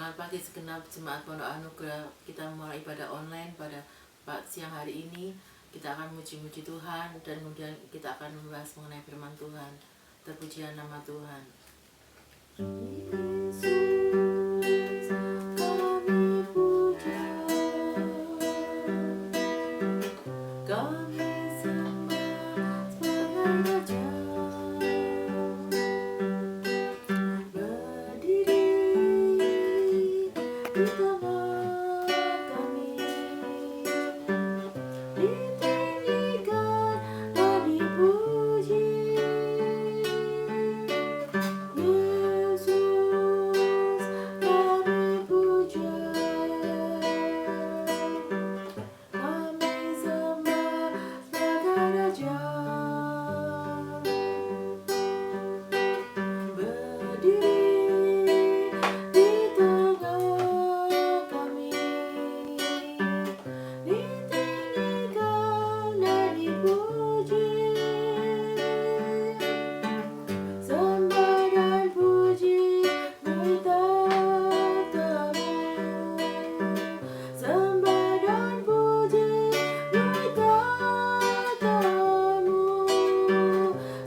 Selamat pagi segenap jemaat Pondok Anugerah. Kita mulai ibadah online pada siang hari ini. Kita akan muji-muji Tuhan dan kemudian kita akan membahas mengenai firman Tuhan. Terpujilah nama Tuhan. Yesus, kami puja, kami sembah sebagai Raja. Berdiri di tengah kami, ditinggikan dan dipuji. Yesus, kami puja, kami sembah sebagai Raja. Berdiri di tengah kami, ditinggikan dan dipuji. Sembah dan puji bertatamu, sembah dan puji bertatamu,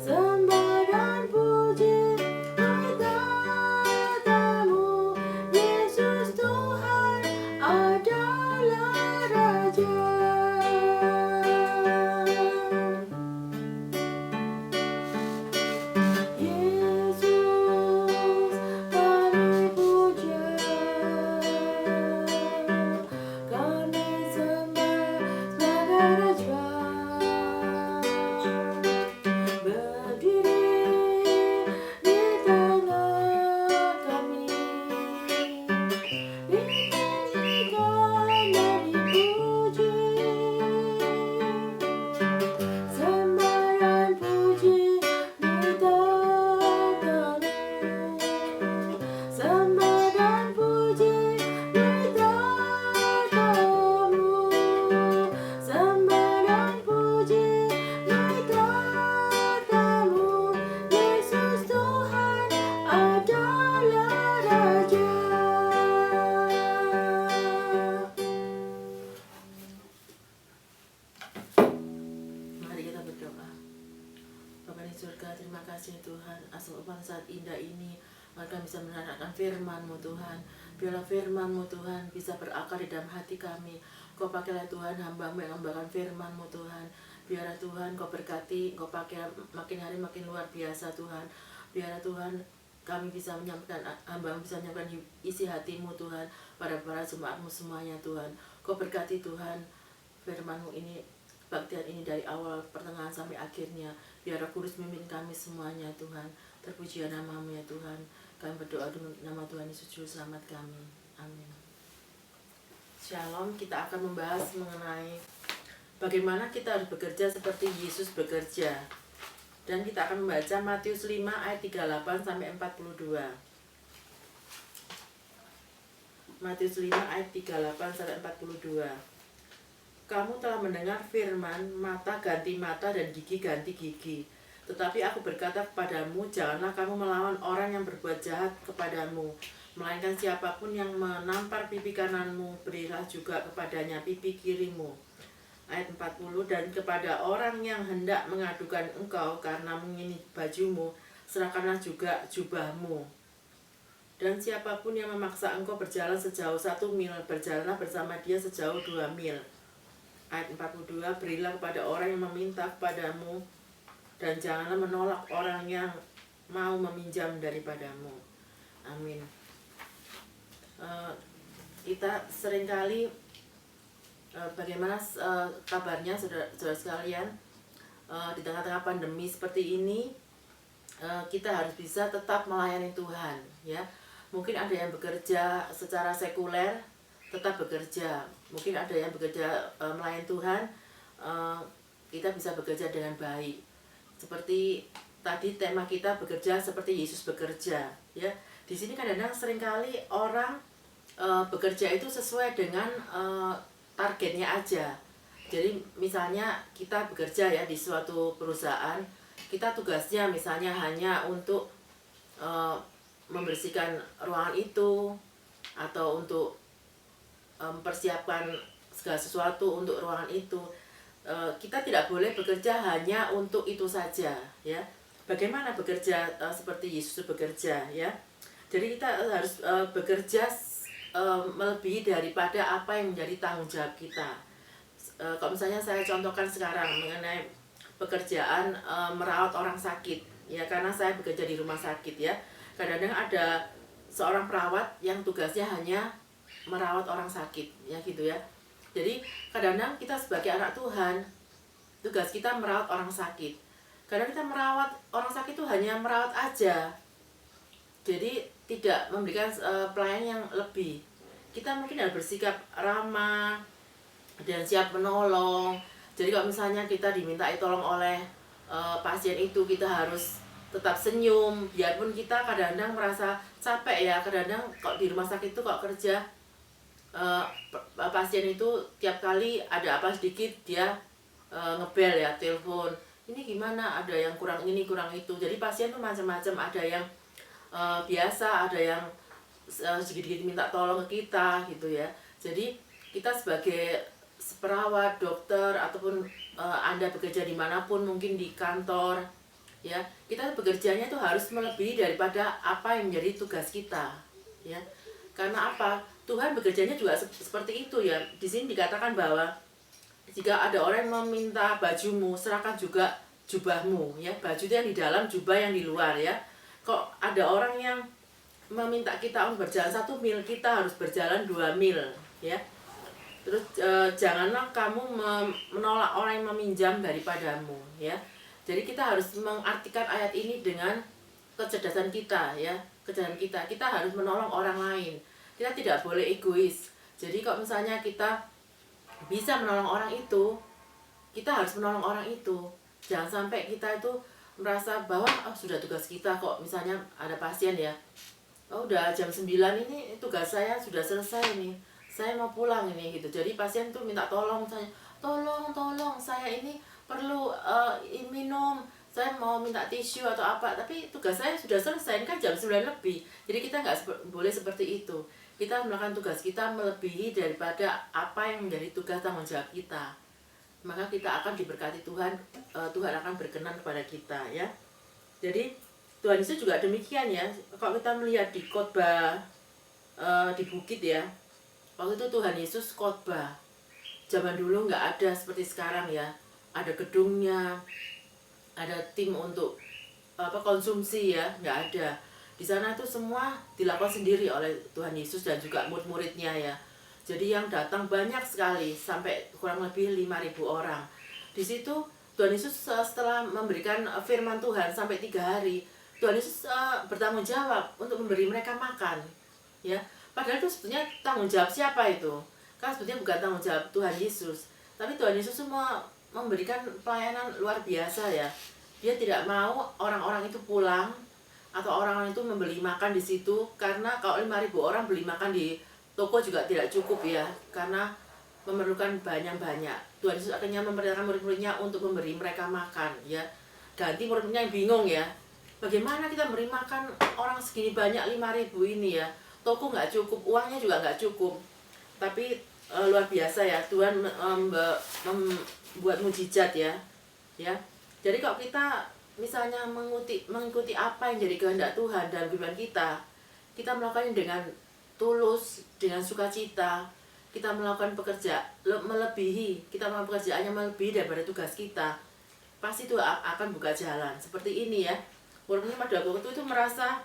sembah dan puji bertatamu. Yesus Tuhan adalah Raja. Yesus, kami puja, kami sembah sebagai Raja. Berdiri di tengah kami, ditinggikan dan dipuji. Sembah dan puji bertatamu, sembah dan puji bertatamu, sembah dan puji bertatamu. Yesus Tuhan adalah Raja. Mari kita berdoa. Bapa di surga, terima kasih Tuhan atas upah saat indah ini. Maka bisa mendengarkan firman-Mu Tuhan. Biarlah firman-Mu Tuhan bisa berakar di dalam hati kami. Kau pakailah Tuhan hamba-Mu yang membawakan firman-Mu Tuhan. Biarlah Tuhan Kau berkati, Kau pakai makin hari makin luar biasa Tuhan. Biarlah Tuhan kami bisa menyampaikan, hamba-Mu bisa menyampaikan isi hati-Mu Tuhan pada para jemaat-Mu semuanya Tuhan. Kau berkati Tuhan firman-Mu ini, kebaktian ini dari awal, pertengahan sampai akhirnya. Biar Roh Kudus memimpin kami semuanya Tuhan. Terpujilah nama-Mu ya Tuhan. Kami berdoa dengan nama Tuhan Yesus Juru Selamat kami. Amin. Shalom, kita akan membahas mengenai bagaimana kita harus bekerja seperti Yesus bekerja. Dan kita akan membaca Matius 5 ayat 38 sampai 42. Matius 5 ayat 38 sampai 42. Kamu telah mendengar firman, mata ganti mata dan gigi ganti gigi. Tetapi aku berkata kepadamu, janganlah kamu melawan orang yang berbuat jahat kepadamu. Melainkan siapapun yang menampar pipi kananmu, berilah juga kepadanya pipi kirimu. Ayat 40, dan kepada orang yang hendak mengadukan engkau karena mengini bajumu, serahkanlah juga jubahmu. Dan siapapun yang memaksa engkau berjalan sejauh 1 mil, berjalanlah bersama dia sejauh 2 mil. Ayat 42, berilah kepada orang yang meminta kepadamu, dan janganlah menolak orang yang mau meminjam daripadamu. Amin. Kita seringkali bagaimana kabarnya saudara sekalian, di tengah-tengah pandemi seperti ini, kita harus bisa tetap melayani Tuhan, ya. Mungkin ada yang bekerja secara sekuler, tetap bekerja. Mungkin ada yang bekerja melayani Tuhan, kita bisa bekerja dengan baik. Seperti tadi tema kita, bekerja seperti Yesus bekerja, ya. Di sini kadang-kadang seringkali orang bekerja itu sesuai dengan targetnya aja. Jadi misalnya kita bekerja ya di suatu perusahaan, kita tugasnya misalnya hanya untuk membersihkan ruangan itu, atau untuk mempersiapkan segala sesuatu untuk ruangan itu. Kita tidak boleh bekerja hanya untuk itu saja, ya. Bagaimana bekerja seperti Yesus bekerja, ya. Jadi kita harus bekerja melebihi daripada apa yang menjadi tanggung jawab kita. Kalau misalnya saya contohkan sekarang mengenai pekerjaan merawat orang sakit, ya, karena saya bekerja di rumah sakit, ya. Kadang-kadang ada seorang perawat yang tugasnya hanya merawat orang sakit, ya gitu ya. Jadi kadang-kadang kita sebagai anak Tuhan, tugas kita merawat orang sakit. Kadang kita merawat orang sakit itu hanya merawat aja, jadi tidak memberikan pelayanan yang lebih. Kita mungkin harus bersikap ramah dan siap menolong. Jadi kalau misalnya kita diminta tolong oleh pasien itu, kita harus tetap senyum, biarpun kita kadang-kadang merasa capek, ya. Kadang-kadang kalau di rumah sakit itu kalau kerja, pasien itu tiap kali ada apa sedikit dia ngebel, ya, telepon, ini gimana, ada yang kurang ini kurang itu. Jadi pasien tuh macam-macam, ada yang biasa, ada yang sedikit-sedikit minta tolong ke kita gitu, ya. Jadi kita sebagai perawat, dokter, ataupun Anda bekerja dimanapun, mungkin di kantor, ya, kita bekerjanya itu harus melebihi daripada apa yang menjadi tugas kita, ya. Karena apa? Tuhan bekerjanya juga seperti itu, ya. Di sini dikatakan bahwa jika ada orang yang meminta bajumu, serahkan juga jubahmu, ya. Baju itu yang di dalam, jubah yang di luar, ya. Kok ada orang yang meminta kita untuk berjalan 1 mil, kita harus berjalan 2 mil, ya. Terus janganlah kamu menolak orang yang meminjam daripadamu, ya. Jadi kita harus mengartikan ayat ini dengan kecerdasan kita, ya. Kecerdasan kita. Kita harus menolong orang lain. Kita tidak boleh egois. Jadi kalau misalnya kita bisa menolong orang itu, kita harus menolong orang itu. Jangan sampai kita itu merasa bahwa sudah tugas kita kok. Misalnya ada pasien, ya, udah jam 9 ini tugas saya sudah selesai nih, saya mau pulang ini gitu. Jadi pasien tuh minta tolong, misalnya tolong saya ini perlu minum, saya mau minta tisu atau apa, tapi tugas saya sudah selesai, kan jam 9 lebih. Jadi kita nggak boleh seperti itu. Kita melakukan tugas kita melebihi daripada apa yang menjadi tugas tanggung jawab kita. Maka kita akan diberkati Tuhan, Tuhan akan berkenan kepada kita, ya. Jadi Tuhan Yesus juga demikian, ya. Kalau kita melihat di khotbah di bukit, ya, waktu itu Tuhan Yesus khotbah. Zaman dulu nggak ada seperti sekarang, ya. Ada gedungnya, ada tim untuk konsumsi, ya, nggak ada. Di sana itu semua dilakukan sendiri oleh Tuhan Yesus dan juga murid-muridnya, ya. Jadi yang datang banyak sekali, sampai kurang lebih 5.000 orang. Di situ Tuhan Yesus setelah memberikan firman Tuhan sampai 3 hari, Tuhan Yesus bertanggung jawab untuk memberi mereka makan, ya. Padahal itu sebetulnya tanggung jawab siapa itu? Kan sebetulnya bukan tanggung jawab Tuhan Yesus, tapi Tuhan Yesus semua memberikan pelayanan luar biasa, ya. Dia tidak mau orang-orang itu pulang atau orang-orang itu membeli makan di situ, karena kalau 5.000 orang beli makan di toko juga tidak cukup, ya, karena memerlukan banyak-banyak. Tuhan Yesus akhirnya memerintahkan murid-muridnya untuk memberi mereka makan, ya. Ganti murid-muridnya yang bingung, ya. Bagaimana kita memberi makan orang segini banyak, 5.000 ini, ya. Toko nggak cukup, uangnya juga nggak cukup. Tapi luar biasa, ya, Tuhan membuat mujizat, ya. Ya. Jadi kalau kita misalnya mengikuti apa yang jadi kehendak Tuhan dalam kehidupan kita melakukannya dengan tulus, dengan sukacita, kita melakukan kita melakukan pekerjaannya melebihi daripada tugas kita, pasti itu akan buka jalan. Seperti ini, ya, murid-murid pada waktu itu merasa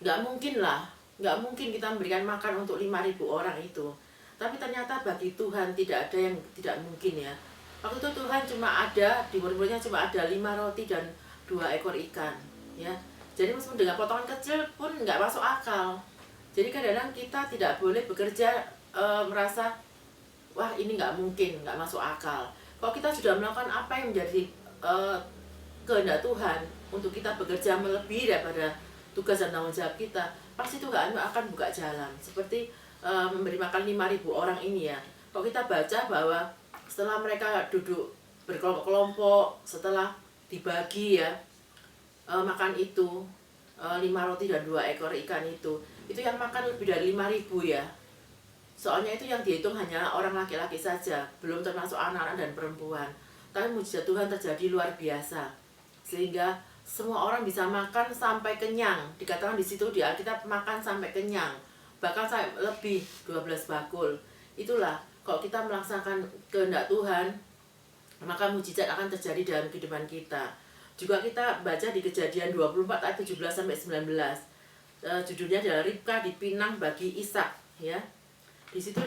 nggak mungkin kita memberikan makan untuk 5.000 orang itu. Tapi ternyata bagi Tuhan tidak ada yang tidak mungkin, ya. Waktu itu Tuhan cuma ada, di murid-muridnya cuma ada 5 roti dan 2 ekor ikan, ya. Jadi meskipun dengan potongan kecil pun nggak masuk akal. Jadi kadang-kadang kita tidak boleh bekerja merasa, wah ini nggak mungkin, nggak masuk akal. Kalau kita sudah melakukan apa yang menjadi kehendak Tuhan untuk kita bekerja melebihi daripada tugas dan tanggung jawab kita, pasti Tuhan akan buka jalan. Seperti memberi makan 5.000 orang ini, ya. Kalau kita baca bahwa setelah mereka duduk berkelompok-kelompok, setelah dibagi, ya, makan itu 5 roti dan 2 ekor ikan itu itu yang makan lebih dari 5.000 ya. Soalnya itu yang dihitung hanya orang laki-laki saja, belum termasuk anak-anak dan perempuan. Tapi mujizat Tuhan terjadi luar biasa, sehingga semua orang bisa makan sampai kenyang. Dikatakan di situ di Alkitab makan sampai kenyang, bahkan sampai lebih 12 bakul. Itulah kalau kita melaksanakan kehendak Tuhan, maka mujizat akan terjadi dalam kehidupan kita. Juga kita baca di Kejadian 24 ayat 17 sampai 19. Judulnya adalah Ribka dipinang bagi Ishak, ya. Di situ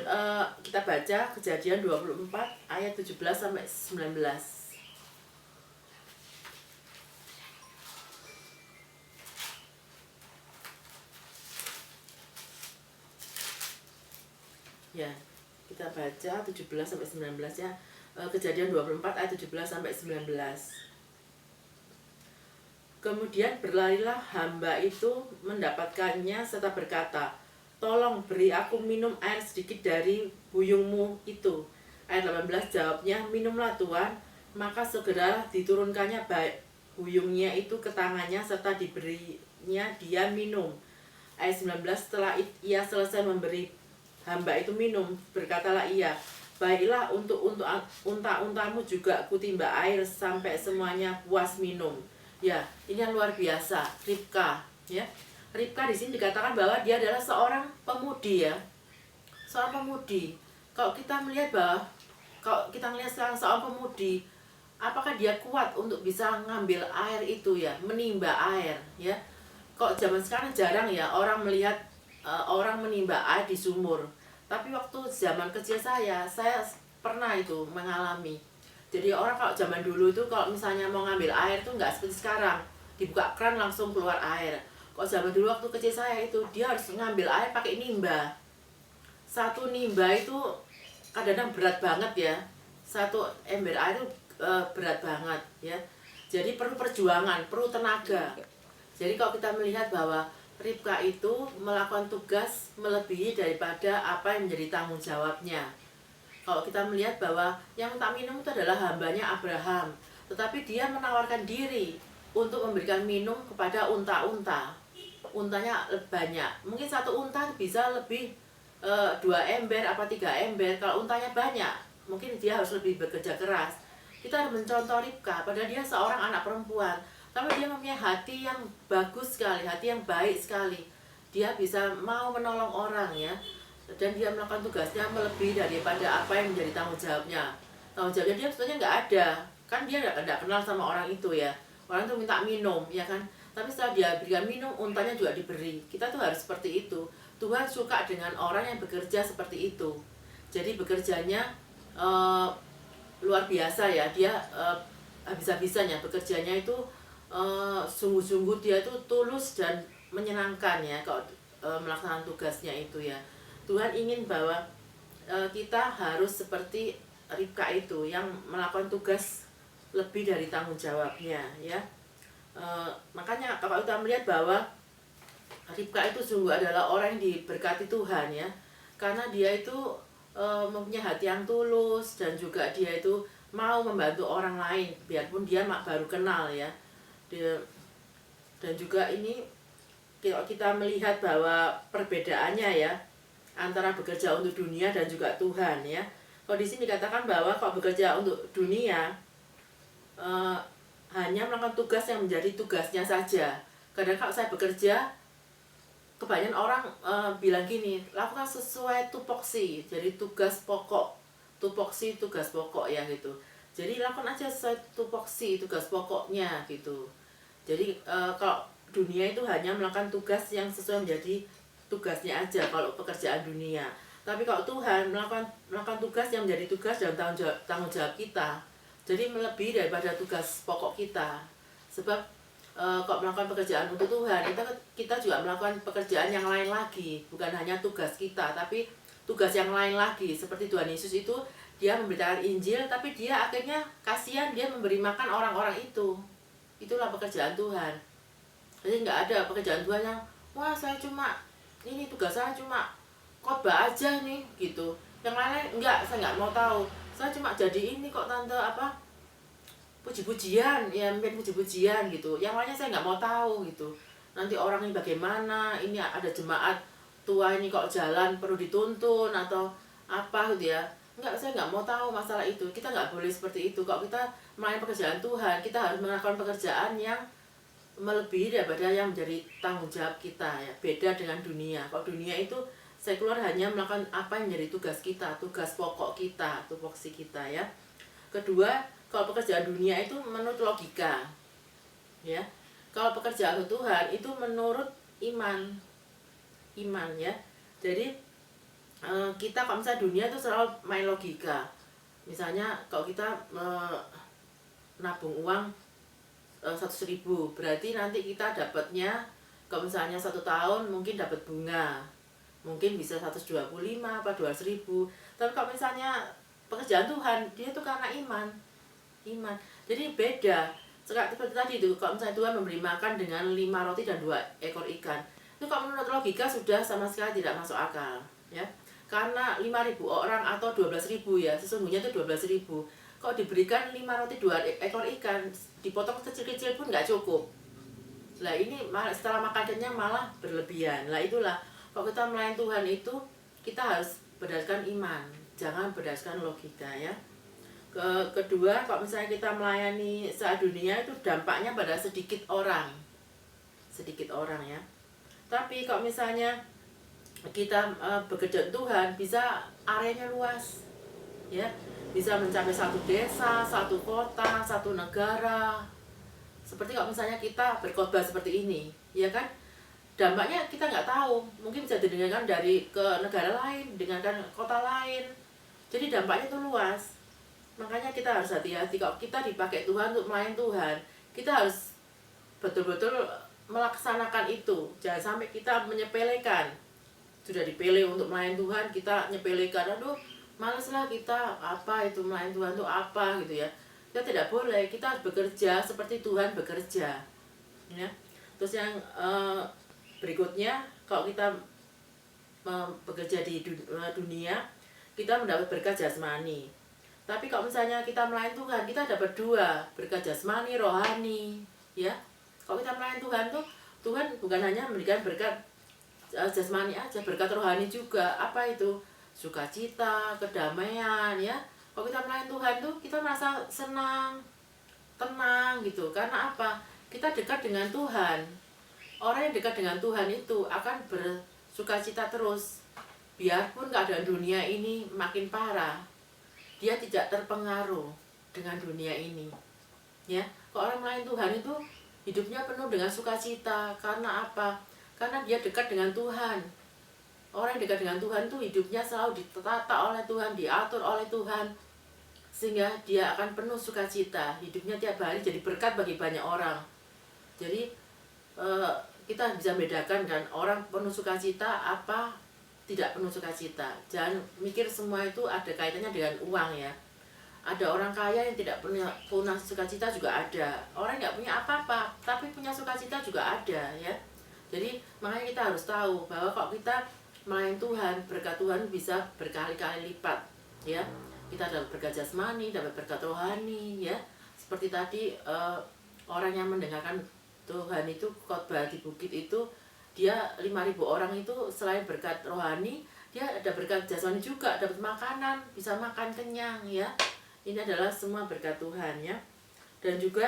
kita baca Kejadian 24 ayat 17 sampai 19. Ya, kita baca 17 sampai 19 ya. Kejadian 24 ayat 17 sampai 19. Kemudian berlarilah hamba itu mendapatkannya serta berkata, "Tolong beri aku minum air sedikit dari buyungmu itu." Ayat 18 jawabnya, "Minumlah Tuan." Maka segera diturunkannya buyungnya itu ke tangannya serta diberinya dia minum. Ayat 19, setelah ia selesai memberi hamba itu minum, berkatalah ia, "Baiklah, untuk unta-untamu juga kutimba air sampai semuanya puas minum." Ya, ini yang luar biasa, Ribka, ya. Ribka di sini dikatakan bahwa dia adalah seorang pemudi, ya. Seorang pemudi. Kalau kita melihat sekarang seorang pemudi, apakah dia kuat untuk bisa ngambil air itu, ya, menimba air, ya. Kok zaman sekarang jarang ya orang melihat orang menimba air di sumur. Tapi waktu zaman kecil saya pernah itu mengalami. Jadi orang kalau zaman dulu itu kalau misalnya mau ngambil air tuh nggak seperti sekarang, dibuka keran langsung keluar air. Kalau zaman dulu waktu kecil saya itu dia harus ngambil air pakai nimba. Satu nimba itu kadang-kadang berat banget ya. Satu ember air itu berat banget ya. Jadi perlu perjuangan, perlu tenaga. Jadi kalau kita melihat bahwa Ribka itu melakukan tugas melebihi daripada apa yang menjadi tanggung jawabnya. Kalau kita melihat bahwa yang minta minum itu adalah hambanya Abraham, tetapi dia menawarkan diri untuk memberikan minum kepada unta-unta. Untanya banyak, mungkin satu unta bisa lebih 2 ember apa 3 ember. Kalau untanya banyak, mungkin dia harus lebih bekerja keras. Kita harus mencontoh Ribka, padahal dia seorang anak perempuan, tapi dia mempunyai hati yang bagus sekali, hati yang baik sekali. Dia bisa mau menolong orang, ya. Dan dia melakukan tugasnya melebihi daripada apa yang menjadi tanggung jawabnya. Tanggung jawabnya dia sebetulnya nggak ada, kan dia nggak kenal sama orang itu, ya. Orang itu minta minum, ya kan. Tapi setelah dia berikan minum, untanya juga diberi. Kita tuh harus seperti itu. Tuhan suka dengan orang yang bekerja seperti itu. Jadi bekerjanya luar biasa, ya. Dia habis-habisannya bekerjanya itu sungguh-sungguh, dia itu tulus dan menyenangkan, ya, kalau melaksanakan tugasnya itu, ya. Tuhan ingin bahwa kita harus seperti Ribka itu yang melakukan tugas lebih dari tanggung jawabnya, ya. Makanya kalau kita melihat bahwa Ribka itu sungguh adalah orang yang diberkati Tuhan, ya, karena dia itu mempunyai hati yang tulus dan juga dia itu mau membantu orang lain biarpun dia baru kenal, ya. Dan juga ini kalau kita melihat bahwa perbedaannya, ya, antara bekerja untuk dunia dan juga Tuhan, ya. Kalau di sini dikatakan bahwa kalau bekerja untuk dunia hanya melakukan tugas yang menjadi tugasnya saja. Kadang kalau saya bekerja, kebanyakan orang bilang gini, lakukan sesuai tupoksi, jadi tugas pokok. Tupoksi tugas pokok, ya, gitu. Jadi lakukan aja sesuai tupoksi tugas pokoknya, gitu. Jadi kalau dunia itu hanya melakukan tugas yang sesuai menjadi tugasnya aja kalau pekerjaan dunia. Tapi kalau Tuhan melakukan tugas yang menjadi tugas dan tanggung jawab kita. Jadi melebihi daripada tugas pokok kita. Sebab kalau melakukan pekerjaan untuk Tuhan, kita juga melakukan pekerjaan yang lain lagi. Bukan hanya tugas kita, tapi tugas yang lain lagi. Seperti Tuhan Yesus itu, dia memberitakan Injil, tapi dia akhirnya kasihan, dia memberi makan orang-orang itu. Itulah pekerjaan Tuhan. Jadi nggak ada pekerjaan Tuhan yang, wah saya cuma ini tugas saya cuma khotbah aja nih, gitu. Yang lain enggak, saya nggak mau tahu. Saya cuma jadi ini kok tante puji-pujian, ya, mungkin puji-pujian gitu. Yang lainnya saya nggak mau tahu, gitu. Nanti orang ini bagaimana, ini ada jemaat tua ini kok jalan perlu dituntun atau apa gitu ya. Enggak, saya nggak mau tahu masalah itu. Kita nggak boleh seperti itu. Kalau kita melayani pekerjaan Tuhan, kita harus melakukan pekerjaan yang melebihi daripada yang menjadi tanggung jawab kita ya. Beda dengan dunia. Kalau dunia itu sekuler hanya melakukan apa yang menjadi tugas kita, tugas pokok kita, tupoksi kita ya. Kedua, kalau pekerjaan dunia itu menurut logika ya. Kalau pekerjaan Tuhan itu menurut iman ya. Jadi kita kalau misalnya dunia itu selalu main logika. Misalnya kalau kita nabung uang 100.000, berarti nanti kita dapatnya kalau misalnya 1 tahun mungkin dapat bunga mungkin bisa 125 apa 200.000. Tapi kalau misalnya pekerjaan Tuhan, dia itu karena iman. Jadi beda. Seperti tadi itu, kalau misalnya Tuhan memberi makan dengan 5 roti dan 2 ekor ikan, itu kalau menurut logika sudah sama sekali tidak masuk akal ya. Karena 5.000 orang atau 12.000 ya, sesungguhnya itu 12.000. Kalau diberikan 5 roti 2 ekor ikan, dipotong kecil-kecil pun nggak cukup. Nah ini setelah makan kenyang malah berlebihan. Nah itulah, kalau kita melayani Tuhan itu kita harus berdasarkan iman, jangan berdasarkan logika ya. Kedua, kalau misalnya kita melayani saat dunia itu dampaknya pada sedikit orang ya. Tapi kalau misalnya kita bekerja Tuhan, bisa areanya luas ya, bisa mencapai satu desa, satu kota, satu negara. Seperti kalau misalnya kita berkhotbah seperti ini ya kan, dampaknya kita nggak tahu, mungkin bisa didengarkan dari ke negara lain, dengarkan kota lain. Jadi dampaknya itu luas. Makanya kita harus hati-hati kalau kita dipakai Tuhan untuk melayani Tuhan. Kita harus betul-betul melaksanakan itu. Jangan sampai kita menyepelekan. Sudah dipilih untuk melayani Tuhan, kita nyepelekan. Aduh, males lah kita, apa itu melayani Tuhan itu apa gitu ya. Kita tidak boleh, kita harus bekerja seperti Tuhan bekerja ya. Terus yang berikutnya, kalau kita bekerja di dunia, kita mendapat berkat jasmani. Tapi kalau misalnya kita melayani Tuhan, kita dapat 2, berkat jasmani, rohani ya. Kalau kita melayani Tuhan tuh, Tuhan bukan hanya memberikan berkat jasmani aja, berkat rohani juga. Apa itu? Sukacita, kedamaian ya. Kalau kita melayani Tuhan tuh, kita merasa senang, tenang gitu. Karena apa? Kita dekat dengan Tuhan. Orang yang dekat dengan Tuhan itu akan bersukacita terus. Biarpun keadaan dunia ini makin parah, dia tidak terpengaruh dengan dunia ini ya. Kalau orang melayani Tuhan itu hidupnya penuh dengan sukacita. Karena apa? Karena dia dekat dengan Tuhan. Orang yang dekat dengan Tuhan itu hidupnya selalu ditata oleh Tuhan, diatur oleh Tuhan, sehingga dia akan penuh sukacita. Hidupnya tiap hari jadi berkat bagi banyak orang. Jadi kita bisa bedakan kan, orang penuh sukacita apa tidak penuh sukacita. Jangan mikir semua itu ada kaitannya dengan uang ya. Ada orang kaya yang tidak punya sukacita juga ada. Orang nggak punya apa-apa tapi punya sukacita juga ada ya. Jadi makanya kita harus tahu bahwa kalau kita melayani Tuhan, berkat Tuhan bisa berkali-kali lipat ya. Kita dapat berkat jasmani, dapat berkat rohani ya. Seperti tadi orang yang mendengarkan Tuhan itu khotbah di bukit itu, dia 5.000 orang itu selain berkat rohani, dia ada berkat jasmani juga, dapat makanan, bisa makan kenyang ya. Ini adalah semua berkat Tuhan ya. Dan juga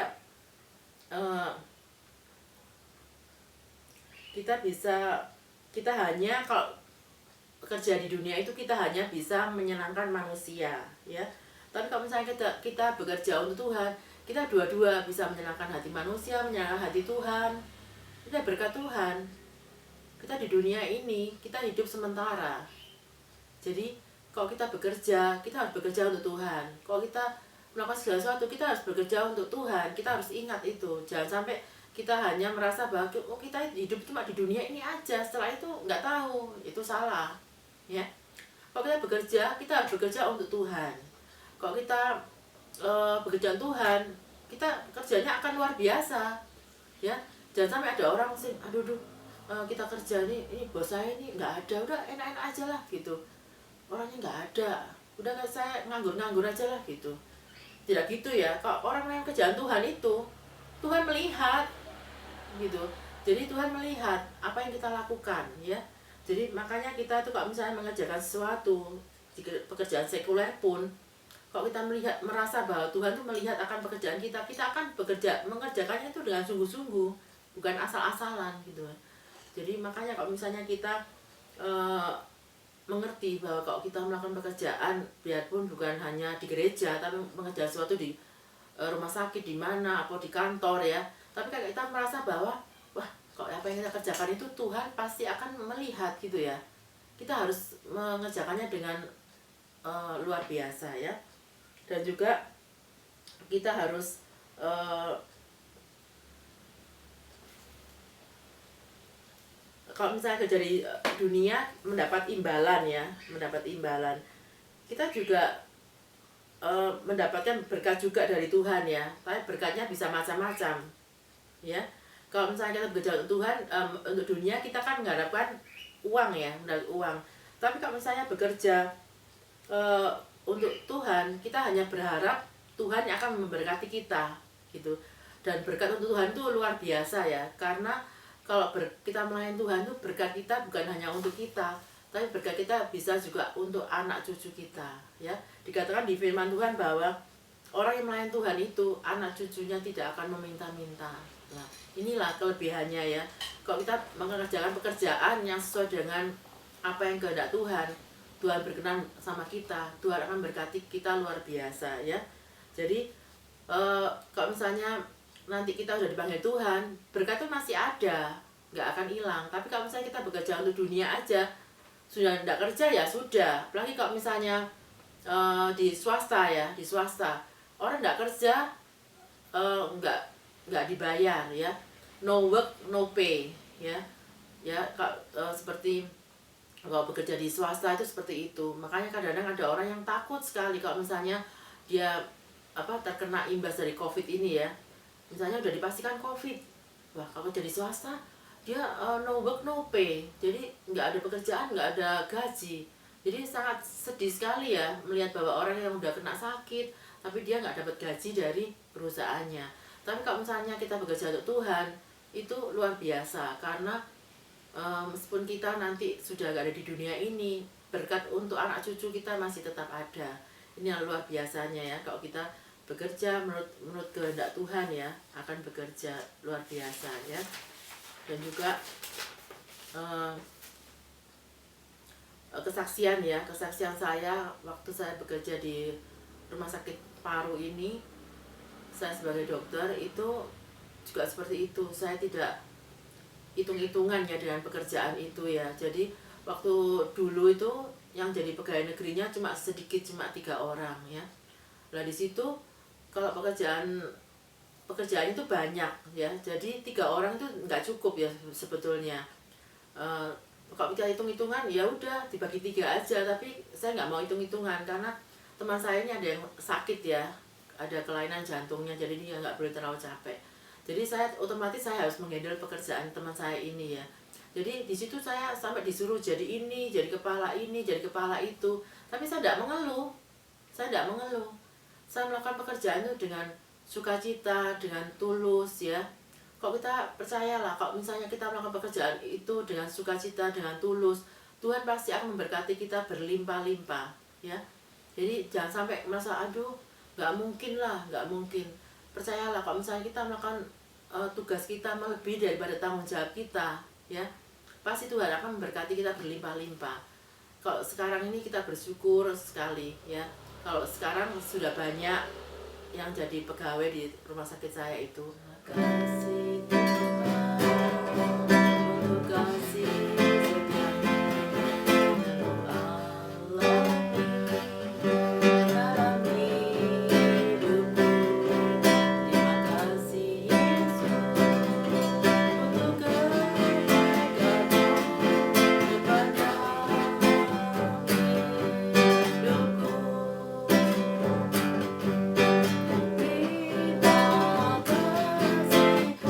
kita hanya kalau bekerja di dunia itu kita hanya bisa menyenangkan manusia ya. Tapi kalau misalnya kita bekerja untuk Tuhan, kita dua-dua bisa menyenangkan hati manusia, menyenangkan hati Tuhan. Kita berkat Tuhan. Kita di dunia ini, kita hidup sementara. Jadi, kalau kita bekerja, kita harus bekerja untuk Tuhan. Kalau kita melakukan segala sesuatu, kita harus bekerja untuk Tuhan. Kita harus ingat itu. Jangan sampai kita hanya merasa bahwa kita hidup cuma di dunia ini aja. Setelah itu nggak tahu, itu salah. Ya. Kalau kita bekerja, kita harus bekerja untuk Tuhan. Kalau kita bekerja untuk Tuhan, kita kerjanya akan luar biasa. Ya. Jangan sampai ada orang sih, aduh kita kerja ini bos saya ini nggak ada, udah enak-enak aja lah gitu, orangnya nggak ada, udah saya nganggur aja lah gitu. Tidak gitu ya. Kalau orang yang kerjaan Tuhan itu, Tuhan melihat gitu. Jadi Tuhan melihat apa yang kita lakukan ya. Jadi makanya kita tuh kalau misalnya mengerjakan sesuatu di pekerjaan sekuler pun, kalau kita merasa bahwa Tuhan tuh melihat akan pekerjaan kita akan mengerjakannya itu dengan sungguh-sungguh, bukan asal-asalan gitu. Jadi makanya kalau misalnya kita mengerti bahwa kalau kita melakukan pekerjaan, biarpun bukan hanya di gereja, tapi mengerjakan sesuatu di rumah sakit, di mana, atau di kantor ya, tapi kalau kita merasa bahwa wah, kalau apa yang kita kerjakan itu Tuhan pasti akan melihat gitu ya, kita harus mengerjakannya dengan luar biasa ya. Dan juga kita harus kalau misalnya kerja di dunia mendapat imbalan ya, kita juga mendapatkan berkat juga dari Tuhan ya. Tapi berkatnya bisa macam-macam ya. Kalau misalnya kita bekerja untuk Tuhan, untuk dunia kita kan mengharapkan uang ya, mendapat uang. Tapi kalau misalnya bekerja untuk Tuhan, kita hanya berharap Tuhan yang akan memberkati kita gitu. Dan berkat untuk Tuhan itu luar biasa ya, karena kalau kita melayani Tuhan itu berkat kita bukan hanya untuk kita, tapi berkat kita bisa juga untuk anak cucu kita ya. Dikatakan di firman Tuhan bahwa orang yang melayani Tuhan itu anak cucunya tidak akan meminta-minta. Nah, inilah kelebihannya ya. Kalau kita mengerjakan pekerjaan yang sesuai dengan apa yang kehendak Tuhan, Tuhan berkenan sama kita, Tuhan akan berkati kita luar biasa ya. Jadi kalau misalnya nanti kita udah dipanggil Tuhan, berkat itu masih ada, nggak akan hilang. Tapi kalau misalnya kita bekerja untuk dunia aja, sudah tidak kerja ya sudah. Apalagi kalau misalnya di swasta ya, di swasta orang tidak kerja, nggak dibayar ya, no work no pay ya, seperti kalau bekerja di swasta itu seperti itu. Makanya kadang-kadang ada orang yang takut sekali kalau misalnya dia terkena imbas dari COVID ini ya. Misalnya udah dipastikan COVID, wah kalau jadi swasta dia no work no pay, jadi nggak ada pekerjaan, nggak ada gaji. Jadi sangat sedih sekali ya melihat bahwa orang yang udah kena sakit tapi dia nggak dapat gaji dari perusahaannya. Tapi kalau misalnya kita bekerja untuk Tuhan, itu luar biasa, karena meskipun kita nanti sudah gak ada di dunia ini, berkat untuk anak cucu kita masih tetap ada. Ini yang luar biasanya ya, kalau kita bekerja menurut kehendak Tuhan ya, akan bekerja luar biasa ya. Dan juga kesaksian ya, kesaksian saya waktu saya bekerja di rumah sakit paru ini, saya sebagai dokter itu juga seperti itu. Saya tidak hitung-hitungan ya dengan pekerjaan itu ya. Jadi waktu dulu itu yang jadi pegawai negerinya cuma sedikit, cuma 3 orang ya. Nah di situ kalau pekerjaan itu banyak ya, jadi 3 orang itu nggak cukup ya sebetulnya. Kalau kita hitung-hitungan ya udah dibagi 3 aja, tapi saya nggak mau hitung-hitungan karena teman saya ini ada yang sakit ya, ada kelainan jantungnya, jadi dia nggak boleh terlalu capek. Jadi otomatis saya harus menghandle pekerjaan teman saya ini ya. Jadi di situ saya sampai disuruh jadi ini, jadi kepala ini, jadi kepala itu. Tapi saya tidak mengeluh. Saya melakukan pekerjaan itu dengan sukacita, dengan tulus ya. Kalau kita percayalah, kalau misalnya kita melakukan pekerjaan itu dengan sukacita, dengan tulus, Tuhan pasti akan memberkati kita berlimpah-limpah ya. Jadi jangan sampai merasa aduh nggak mungkin. Percayalah kalau misalnya kita melakukan tugas kita melebihi daripada tanggung jawab kita ya, pasti Tuhan akan memberkati kita berlimpah-limpah. Kalau sekarang ini kita bersyukur sekali ya, kalau sekarang sudah banyak yang jadi pegawai di rumah sakit saya itu. Kasih Tuhan, untuk kasih setiamu alami dalam hidupku. Terima kasih Yesus untuk kebaikan-Mu kepada hidupku. Terima kasih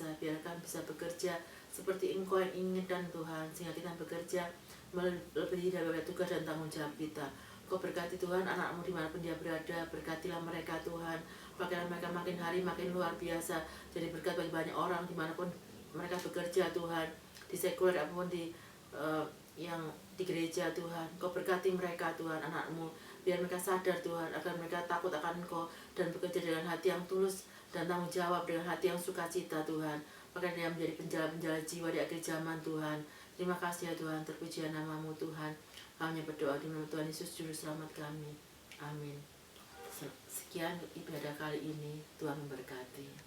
biasa. Biar kami bisa bekerja seperti Engkau yang inginkan Tuhan, sehingga kita bekerja melebihi dari tugas dan tanggung jawab kita. Kau berkati Tuhan anak-Mu dimanapun dia berada, berkatilah mereka Tuhan, pakailah mereka makin hari makin luar biasa, jadi berkat bagi banyak orang dimanapun mereka bekerja Tuhan, di sekuler apapun yang di gereja Tuhan. Kau berkati mereka Tuhan, anak-Mu, biar mereka sadar Tuhan, agar mereka takut akan Engkau dan bekerja dengan hati yang tulus dan tanggung jawab, dengan hati yang sukacita Tuhan. Maka dia menjadi penjala-penjala jiwa di akhir zaman Tuhan. Terima kasih ya Tuhan, terpujilah nama-Mu Tuhan. Kami berdoa di nama Tuhan Yesus Juru Selamat kami. Amin. Sekian ibadah kali ini, Tuhan memberkati.